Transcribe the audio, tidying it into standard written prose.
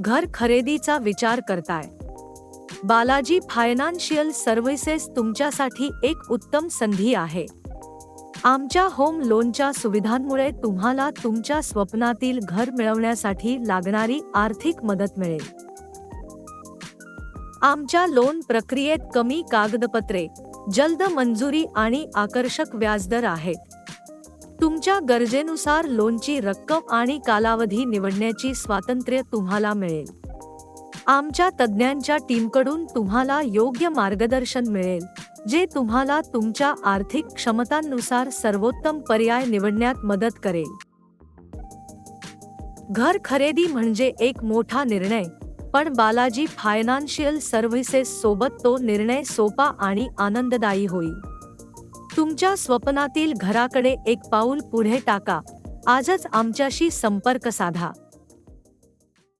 घर खरेदीचा विचार करताय? बालाजी फायनान्शियल सर्व्हिसेस तुमच्यासाठी एक उत्तम संधी आहे. आमच्या होम लोनच्या सुविधांमुळे तुम्हाला तुमच्या स्वप्नातील घर मिळवण्यासाठी लागणारी आर्थिक मदत मिळेल. आमच्या लोन प्रक्रियेत कमी कागदपत्रे, जलद मंजुरी आणि आकर्षक व्याजदर आहेत. तुमच्या गरजेनुसार लोनची रक्कम आणि कालावधी निवडण्याची स्वातंत्र्य तुम्हाला मिळेल. आमच्या तज्ज्ञांच्या टीमकडून तुम्हाला योग्य मार्गदर्शन मिळेल, जे तुम्हाला तुमच्या आर्थिक क्षमतांनुसार सर्वोत्तम पर्याय निवडण्यात मदत करेल. घर खरेदी म्हणजे एक मोठा निर्णय, पण बालाजी फायनान्शियल सर्व्हिसेस सोबत तो निर्णय सोपा आणि आनंददायी होईल. तुमच्या स्वप्नातील घराकडे एक पाऊल पुढे टाका. आजच आमच्याशी संपर्क साधा.